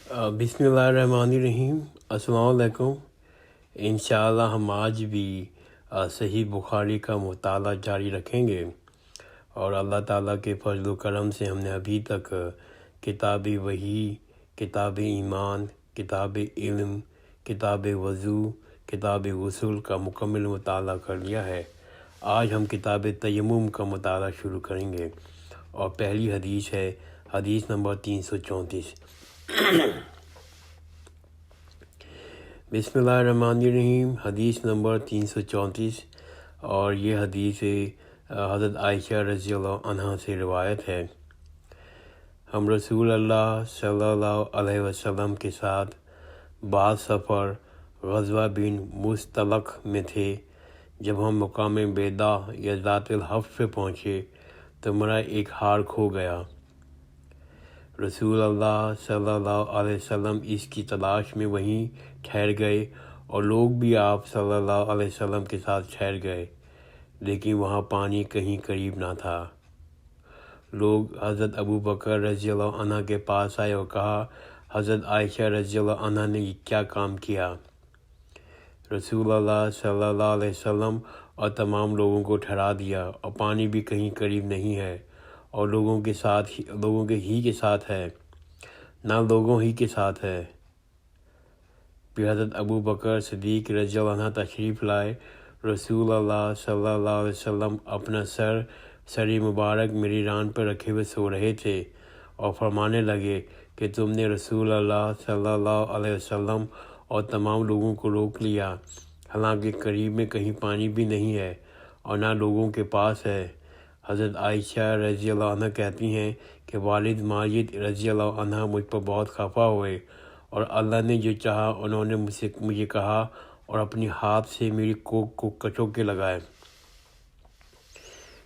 بسم اللہ الرحمن الرحیم۔ السلام علیکم۔ انشاءاللہ ہم آج بھی صحیح بخاری کا مطالعہ جاری رکھیں گے، اور اللہ تعالیٰ کے فضل و کرم سے ہم نے ابھی تک کتاب وحی، کتاب ایمان، کتاب علم، کتاب وضو، کتاب غسل کا مکمل مطالعہ کر لیا ہے۔ آج ہم کتاب تیمم کا مطالعہ شروع کریں گے، اور پہلی حدیث ہے حدیث نمبر 334۔ بسم اللہ الرحمن الرحیم۔ حدیث نمبر 334، اور یہ حدیث حضرت عائشہ رضی اللہ عنہا سے روایت ہے۔ ہم رسول اللہ صلی اللہ علیہ وسلم کے ساتھ بعض سفر غزوہ بن مستلق میں تھے۔ جب ہم مقام بیدا یا ذات الحف پہ پہنچے تو میرا ایک ہار کھو گیا۔ رسول اللہ صلی اللہ علیہ وسلم اس کی تلاش میں وہیں ٹھہر گئے، اور لوگ بھی آپ صلی اللہ علیہ وسلم کے ساتھ ٹھہر گئے، لیکن وہاں پانی کہیں قریب نہ تھا۔ لوگ حضرت ابو بکر رضی اللہ عنہ کے پاس آئے اور کہا، حضرت عائشہ رضی اللہ عنہ نے یہ کیا کام کیا؟ رسول اللہ صلی اللہ علیہ وسلم اور تمام لوگوں کو ٹھہرا دیا، اور پانی بھی کہیں قریب نہیں ہے، اور لوگوں کے ساتھ ہے، نہ لوگوں ہی کے ساتھ ہے۔ پھر حضرت ابو بکر صدیق رضی اللہ عنہ تشریف لائے۔ رسول اللہ صلی اللہ علیہ وسلم اپنا سر مبارک میری ران پر رکھے ہوئے سو رہے تھے، اور فرمانے لگے کہ تم نے رسول اللہ صلی اللہ علیہ وسلم اور تمام لوگوں کو روک لیا، حالانکہ قریب میں کہیں پانی بھی نہیں ہے اور نہ لوگوں کے پاس ہے۔ حضرت عائشہ رضی اللہ عنہ کہتی ہیں کہ والد ماجد رضی اللہ عنہ مجھ پر بہت خفا ہوئے، اور اللہ نے جو چاہا انہوں نے مجھے کہا، اور اپنی ہاتھ سے میری کوکھ کو کچو کے لگائے۔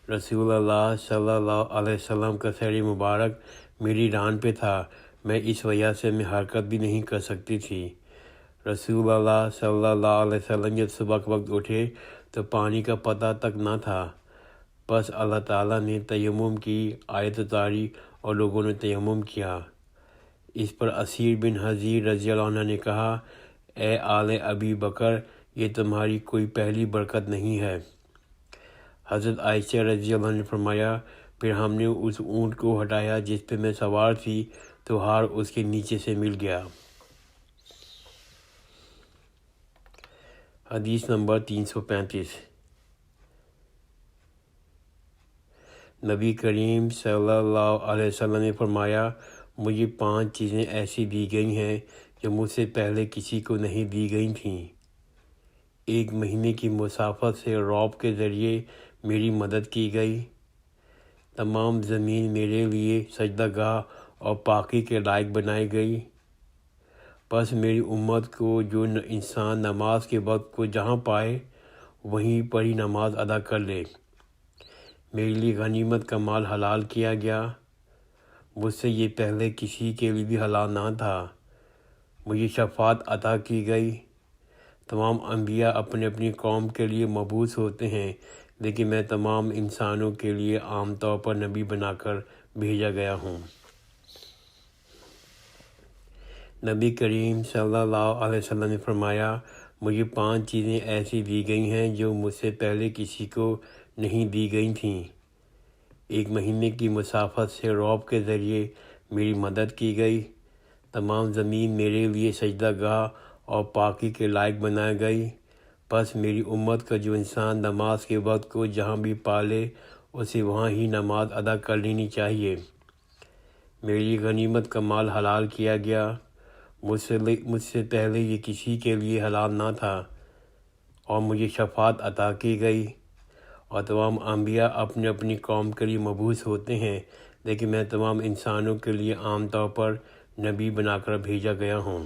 رسول اللہ صلی اللہ علیہ وسلم کا سر مبارک میری ران پہ تھا، میں اس وجہ سے میں حرکت بھی نہیں کر سکتی تھی۔ رسول اللہ صلی اللہ علیہ وسلم جب صبح کے وقت اٹھے تو پانی کا پتہ تک نہ تھا۔ بس اللہ تعالیٰ نے تیمم کی آیت اتاری اور لوگوں نے تیمم کیا۔ اس پر اسیر بن حضیر رضی اللہ عنہ نے کہا، اے آل ابی بکر، یہ تمہاری کوئی پہلی برکت نہیں ہے۔ حضرت عائشہ رضی اللہ عنہ نے فرمایا، پھر ہم نے اس اونٹ کو ہٹایا جس پہ میں سوار تھی، تو ہار اس کے نیچے سے مل گیا۔ حدیث نمبر 335۔ نبی کریم صلی اللہ علیہ وسلم نے فرمایا، مجھے 5 چیزیں ایسی دی گئی ہیں جو مجھ سے پہلے کسی کو نہیں دی گئی تھیں۔ 1 مہینے کی مسافت سے رعب کے ذریعے میری مدد کی گئی۔ تمام زمین میرے لیے سجدہ گاہ اور پاکی کے لائق بنائی گئی۔ بس میری امت کو جو انسان نماز کے وقت کو جہاں پائے وہیں پر ہی نماز ادا کر لے۔ میرے لیے غنیمت کا مال حلال کیا گیا، مجھ سے یہ پہلے کسی کے لیے بھی حلال نہ تھا۔ مجھے شفاعت عطا کی گئی۔ تمام انبیاء اپنے اپنی قوم کے لیے مبعوث ہوتے ہیں، لیکن میں تمام انسانوں کے لیے عام طور پر نبی بنا کر بھیجا گیا ہوں۔ نبی کریم صلی اللہ علیہ وسلم نے فرمایا، مجھے 5 چیزیں ایسی دی گئی ہیں جو مجھ سے پہلے کسی کو نہیں دی گئی تھیں۔ 1 مہینے کی مسافت سے رعب کے ذریعے میری مدد کی گئی۔ تمام زمین میرے لیے سجدہ گاہ اور پاکی کے لائق بنائی گئی۔ بس میری امت کا جو انسان نماز کے وقت کو جہاں بھی پالے اسے وہاں ہی نماز ادا کر لینی چاہیے۔ میرے لیے غنیمت کا مال حلال کیا گیا، مجھ سے پہلے یہ کسی کے لیے حلال نہ تھا، اور مجھے شفاعت عطا کی گئی۔ اور تمام انبیاء اپنے اپنی قوم کے لیے مبعوث ہوتے ہیں، لیکن میں تمام انسانوں کے لیے عام طور پر نبی بنا کر بھیجا گیا ہوں۔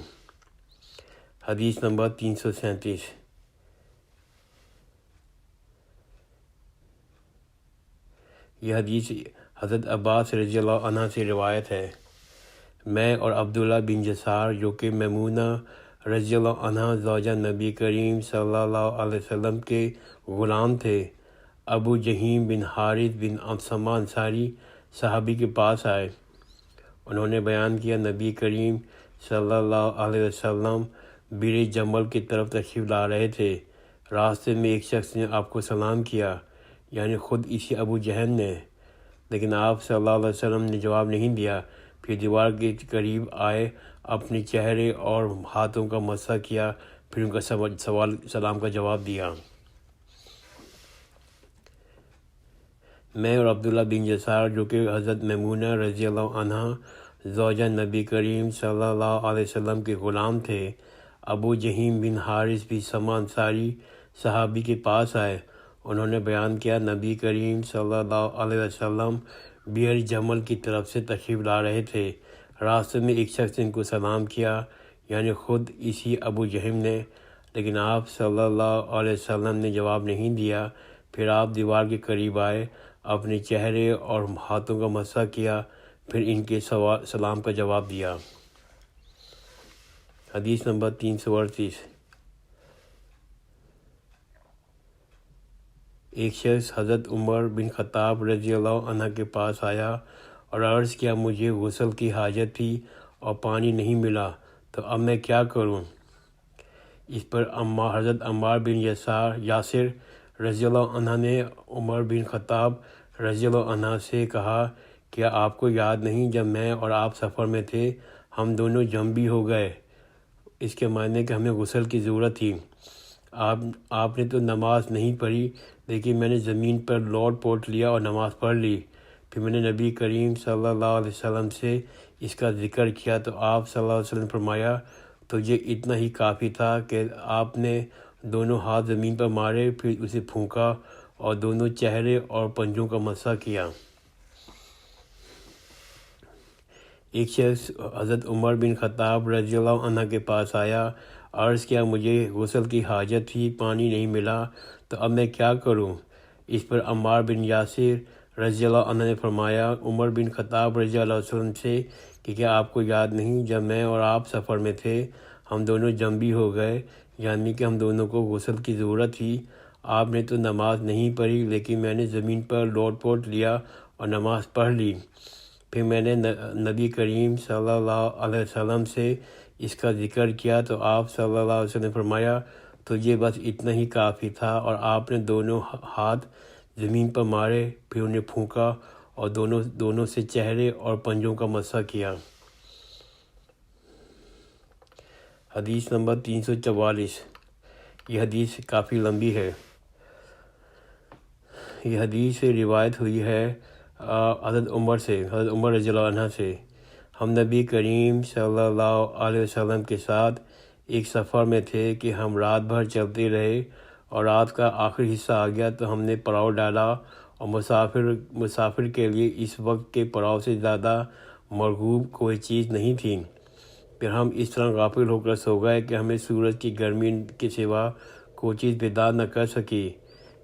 حدیث نمبر 337۔ یہ حدیث حضرت عباس رضی اللہ عنہ سے روایت ہے۔ میں اور عبداللہ بن جسار جو کہ میمونہ رضی اللہ عنہ زوجہ نبی کریم صلی اللہ علیہ وسلم کے غلام تھے، ابو جہیم بن حارث بن عبسمہ انصاری صحابی کے پاس آئے۔ انہوں نے بیان کیا، نبی کریم صلی اللہ علیہ وسلم بیر جمل کی طرف تشریف لا رہے تھے۔ راستے میں ایک شخص نے آپ کو سلام کیا، یعنی خود اسی ابو جہل نے، لیکن آپ صلی اللہ علیہ وسلم نے جواب نہیں دیا۔ پھر دیوار کے قریب آئے، اپنے چہرے اور ہاتھوں کا مسح کیا، پھر ان کا سلام کا جواب دیا۔ میں اور عبداللہ بن یسار، جو کہ حضرت میمونہ رضی اللہ عنہ زوجہ نبی کریم صلی اللہ علیہ وسلم کے غلام تھے، ابو جہیم بن حارث بن سما انصاری صحابی کے پاس آئے۔ انہوں نے بیان کیا، نبی کریم صلی اللہ علیہ وسلم بئر جمل کی طرف سے تشریف لا رہے تھے۔ راستے میں ایک شخص نے ان کو سلام کیا، یعنی خود اسی ابو جہم نے، لیکن آپ صلی اللہ علیہ وسلم نے جواب نہیں دیا۔ پھر آپ دیوار کے قریب آئے، اپنے چہرے اور ہاتھوں کا مسح کیا، پھر ان کے سلام کا جواب دیا۔ حدیث نمبر 338۔ ایک شخص حضرت عمر بن خطاب رضی اللہ عنہ کے پاس آیا اور عرض کیا، مجھے غسل کی حاجت تھی اور پانی نہیں ملا، تو اب میں کیا کروں؟ اس پر حضرت عمار بن یاسر رضی اللہ عنہ نے عمر بن خطاب رضی اللہ عنہ سے کہا، کیا آپ کو یاد نہیں جب میں اور آپ سفر میں تھے، ہم دونوں جنبی ہو گئے؟ اس کے معنی کہ ہمیں غسل کی ضرورت تھی۔ آپ نے تو نماز نہیں پڑھی، لیکن میں نے زمین پر لوٹ پوٹ لیا اور نماز پڑھ لی۔ پھر میں نے نبی کریم صلی اللہ علیہ وسلم سے اس کا ذکر کیا تو آپ صلی اللہ علیہ وسلم نے فرمایا، تجھے اتنا ہی کافی تھا کہ آپ نے دونوں ہاتھ زمین پر مارے، پھر اسے پھونکا اور دونوں چہرے اور پنجوں کا مسح کیا۔ ایک شخص حضرت عمر بن خطاب رضی اللہ عنہ کے پاس آیا، عرض کیا، مجھے غسل کی حاجت تھی، پانی نہیں ملا، تو اب میں کیا کروں؟ اس پر عمار بن یاسر رضی اللہ عنہ نے فرمایا عمر بن خطاب رضی اللہ وسلم سے کہ کیا آپ کو یاد نہیں جب میں اور آپ سفر میں تھے، ہم دونوں جنبی ہو گئے، یعنی کہ ہم دونوں کو غسل کی ضرورت تھی۔ آپ نے تو نماز نہیں پڑھی، لیکن میں نے زمین پر لوٹ پوٹ لیا اور نماز پڑھ لی۔ پھر میں نے نبی کریم صلی اللہ علیہ وسلم سے اس کا ذکر کیا تو آپ صلی اللہ علیہ وسلم نے فرمایا، تجھے بس اتنا ہی کافی تھا، اور آپ نے دونوں ہاتھ زمین پر مارے، پھر انہیں پھونکا اور دونوں سے چہرے اور پنجوں کا مسح کیا۔ حدیث نمبر 344۔ یہ حدیث کافی لمبی ہے۔ یہ حدیث سے روایت ہوئی ہے حضرت عمر رضی اللہ عنہ سے۔ ہم نبی کریم صلی اللہ علیہ وسلم کے ساتھ ایک سفر میں تھے کہ ہم رات بھر چلتے رہے، اور رات کا آخری حصہ آ گیا تو ہم نے پڑاؤ ڈالا، اور مسافر کے لیے اس وقت کے پڑاؤ سے زیادہ مرغوب کوئی چیز نہیں تھی۔ پھر ہم اس طرح غافل ہو کر سو گئے کہ ہمیں سورج کی گرمی کے سوا کوئی چیز بیدار نہ کر سکی۔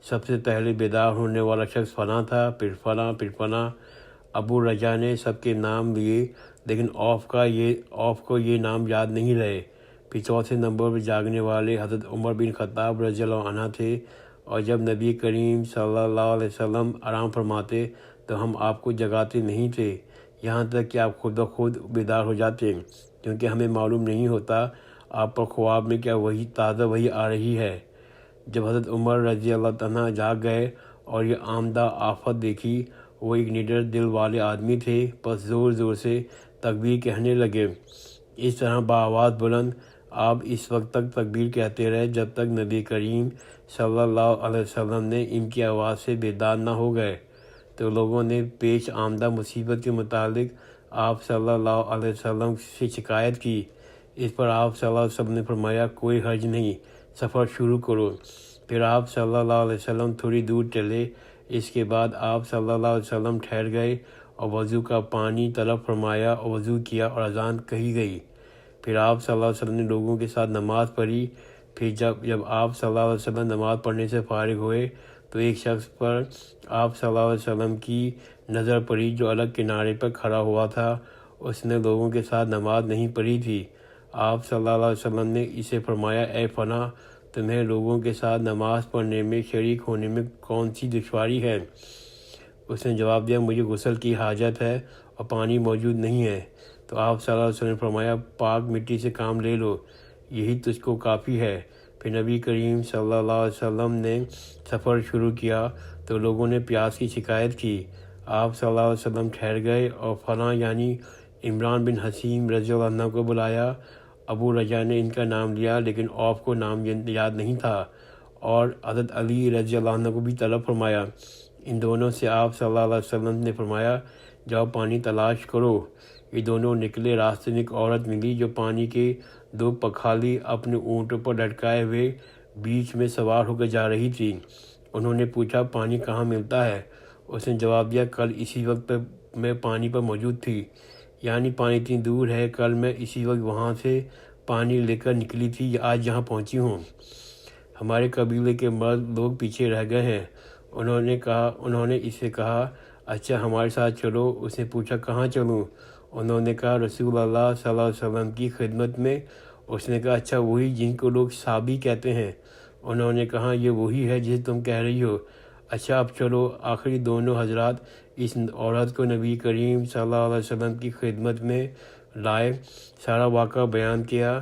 سب سے پہلے بیدار ہونے والا شخص فلاں تھا، پھر فلاں۔ ابو رجا نے سب کے نام لیے، لیکن اوف کو یہ نام یاد نہیں رہے۔ پھر چوتھے نمبر پر جاگنے والے حضرت عمر بن خطاب رضی اللہ عنہ تھے، اور جب نبی کریم صلی اللہ علیہ وسلم آرام فرماتے تو ہم آپ کو جگاتے نہیں تھے، یہاں تک کہ آپ خود بخود بیدار ہو جاتے، کیونکہ ہمیں معلوم نہیں ہوتا آپ پر خواب میں کیا تازہ وحی آ رہی ہے۔ جب حضرت عمر رضی اللہ عنہ جاگ گئے اور یہ آمدہ آفت دیکھی، وہ ایک نڈر دل والے آدمی تھے، بس زور زور سے تکبیر کہنے لگے۔ اس طرح بآواز بلند آپ اس وقت تک تکبیر کہتے رہے جب تک نبی کریم صلی اللہ علیہ وسلم نے ان کی آواز سے بیدار نہ ہو گئے۔ تو لوگوں نے پیش آمدہ مصیبت کے متعلق آپ صلی اللہ علیہ وسلم سے شکایت کی۔ اس پر آپ صلی اللہ علیہ وسلم نے فرمایا، کوئی حرج نہیں، سفر شروع کرو۔ پھر آپ صلی اللہ علیہ وسلم تھوڑی دور چلے۔ اس کے بعد آپ صلی اللہ علیہ وسلم ٹھہر گئے اور وضو کا پانی طلب فرمایا اور وضو کیا اور اذان کہی گئی۔ پھر آپ صلی اللہ علیہ وسلم نے لوگوں کے ساتھ نماز پڑھی۔ پھر جب آپ صلی اللہ علیہ وسلم نماز پڑھنے سے فارغ ہوئے تو ایک شخص پر آپ صلی اللہ علیہ وسلم کی نظر پڑی جو الگ کنارے پر کھڑا ہوا تھا۔ اس نے لوگوں کے ساتھ نماز نہیں پڑھی تھی۔ آپ صلی اللہ علیہ وسلم نے اسے فرمایا، اے فلاں، تمہیں لوگوں کے ساتھ نماز پڑھنے میں شریک ہونے میں کون سی دشواری ہے؟ اس نے جواب دیا، مجھے غسل کی حاجت ہے اور پانی موجود نہیں ہے۔ تو آپ صلی اللہ علیہ وسلم نے فرمایا پاک مٹی سے کام لے لو، یہی تجھ کو کافی ہے۔ پھر نبی کریم صلی اللہ علیہ وسلم نے سفر شروع کیا تو لوگوں نے پیاس کی شکایت کی۔ آپ صلی اللہ علیہ وسلم ٹھہر گئے اور فلاں یعنی عمران بن حسیم رضی اللہ عنہ کو بلایا۔ ابو رجا نے ان کا نام لیا لیکن عوف کو نام یاد نہیں تھا، اور حضرت علی رضی اللہ عنہ کو بھی طلب فرمایا۔ ان دونوں سے آپ صلی اللہ علیہ وسلم نے فرمایا جاؤ پانی تلاش کرو۔ یہ دونوں نکلے، راستے میں ایک عورت ملی جو پانی کے 2 پکھالی اپنے اونٹوں پر لٹکائے ہوئے بیچ میں سوار ہو کر جا رہی تھی۔ انہوں نے پوچھا پانی کہاں ملتا ہے؟ اس نے جواب دیا کل اسی وقت میں پانی پر موجود تھی، یعنی پانی اتنی دور ہے، کل میں اسی وقت وہاں سے پانی لے کر نکلی تھی، آج یہاں پہنچی ہوں۔ ہمارے قبیلے کے مرد لوگ پیچھے رہ گئے ہیں۔ انہوں نے اسے کہا اچھا ہمارے ساتھ چلو۔ اس نے پوچھا کہاں چلوں؟ انہوں نے کہا رسول اللہ صلی اللہ علیہ وسلم کی خدمت میں۔ اس نے کہا اچھا وہی جن کو لوگ صحابی کہتے ہیں؟ انہوں نے کہا یہ وہی ہے جسے تم کہہ رہی ہو۔ اچھا اب چلو۔ آخری دونوں حضرات اس عورت کو نبی کریم صلی اللہ علیہ وسلم کی خدمت میں لائے، سارا واقعہ بیان کیا۔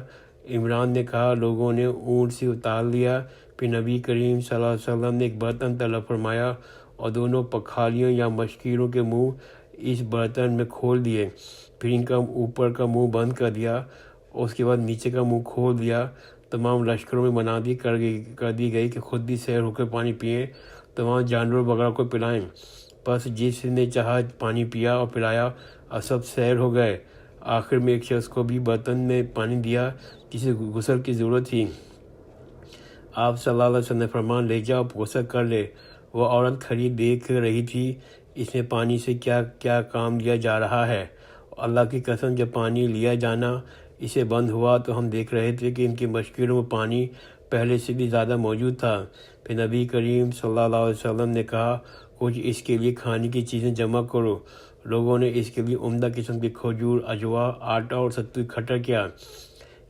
عمران نے کہا لوگوں نے اونٹ سے اتار لیا، پھر نبی کریم صلی اللہ علیہ وسلم نے ایک برتن طلب فرمایا اور دونوں پکھالیوں یا مشکیروں کے منہ اس برتن میں کھول دیے، پھر ان کا اوپر کا منہ بند کر دیا، اس کے بعد نیچے کا منہ کھول دیا۔ تمام لشکروں میں منادی کر دی گئی کہ خود بھی سیر ہو کر پانی پئیں، تمام جانور وغیرہ کو پلائیں۔ بس جس نے چاہا پانی پیا اور پلایا اور سب سیر ہو گئے۔ آخر میں ایک شخص کو بھی برتن میں پانی دیا جسے غسل کی ضرورت تھی۔ آپ صلی اللہ علیہ وسلم نے فرمایا لے جاؤ غسل کر لے۔ وہ عورت کھڑی دیکھ رہی تھی اس میں پانی سے کیا کیا کام لیا جا رہا ہے۔ اللہ کی قسم جب پانی لیا جانا اسے بند ہوا تو ہم دیکھ رہے تھے کہ ان کی مشکلوں میں پانی پہلے سے بھی زیادہ موجود تھا۔ پھر نبی کریم صلی اللہ علیہ وسلم نے کہا کچھ اس کے لیے کھانے کی چیزیں جمع کرو۔ لوگوں نے اس کے لیے عمدہ قسم کی کھجور، اجوا، آٹا اور ستو اکٹھا کیا،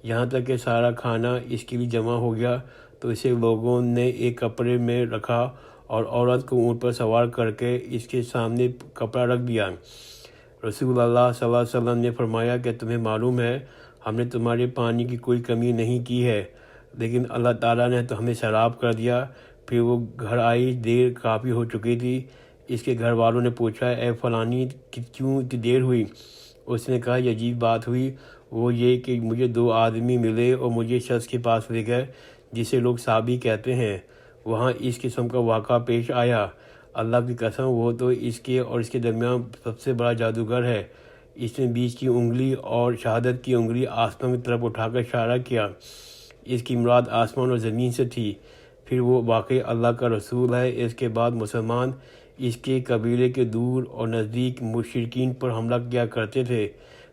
یہاں تک کہ سارا کھانا اس کے لیے جمع ہو گیا تو اسے لوگوں نے ایک کپڑے میں رکھا اور عورت کو اونٹ پر سوار کر کے اس کے سامنے کپڑا رکھ دیا۔ رسول اللہ صلی اللہ علیہ وسلم نے فرمایا کہ تمہیں معلوم ہے ہم نے تمہارے پانی کی کوئی کمی نہیں کی ہے، لیکن اللہ تعالیٰ نے تو ہمیں سیراب کر دیا۔ پھر وہ گھر آئی، دیر کافی ہو چکی تھی۔ اس کے گھر والوں نے پوچھا اے فلانی کیوں اتنی دیر ہوئی؟ اس نے کہا یہ عجیب بات ہوئی، وہ یہ کہ مجھے 2 آدمی ملے اور مجھے شخص کے پاس لے گئے جسے لوگ صحابی کہتے ہیں۔ وہاں اس قسم کا واقعہ پیش آیا۔ اللہ کی قسم وہ تو اس کے اور اس کے درمیان سب سے بڑا جادوگر ہے۔ اس نے بیچ کی انگلی اور شہادت کی انگلی آسمان کی طرف اٹھا کر اشارہ کیا۔ اس کی مراد آسمان اور زمین سے تھی۔ پھر وہ واقعی اللہ کا رسول ہے۔ اس کے بعد مسلمان اس کے قبیلے کے دور اور نزدیک مشرکین پر حملہ کیا کرتے تھے،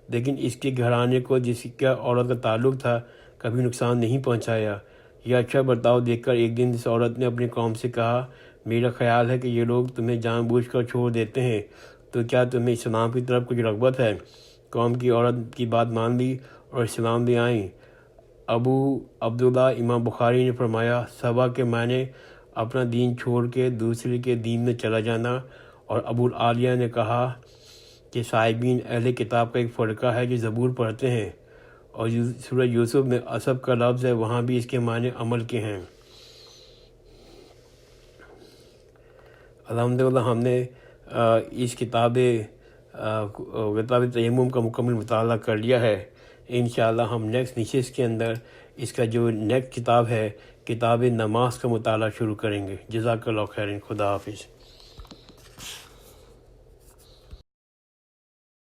لیکن اس کے گھرانے کو جس کا عورت کا تعلق تھا کبھی نقصان نہیں پہنچایا۔ یہ اچھا برتاؤ دیکھ کر ایک دن اس عورت نے اپنی قوم سے کہا میرا خیال ہے کہ یہ لوگ تمہیں جان بوجھ کر چھوڑ دیتے ہیں، تو کیا تمہیں اسلام کی طرف کچھ رغبت ہے؟ قوم کی عورت کی بات مان لی اور اسلام لے آئیں۔ ابو عبداللہ امام بخاری نے فرمایا صبا کے معنی اپنا دین چھوڑ کے دوسرے کے دین میں چلا جانا، اور ابو العالیہ نے کہا کہ صاحبین اہل کتاب کا ایک فرقہ ہے جو زبور پڑھتے ہیں، اور سورہ یوسف میں عصب کا لفظ ہے، وہاں بھی اس کے معنی عمل کے ہیں۔ الحمدللہ ہم نے اس کتاب تیمم کا مکمل مطالعہ کر لیا ہے۔ انشاءاللہ ہم نیکسٹ نشست کے اندر اس کا جو نیکسٹ کتاب ہے کتاب نماز کا مطالعہ شروع کریں گے۔ جزاک اللہ خیر، خدا حافظ۔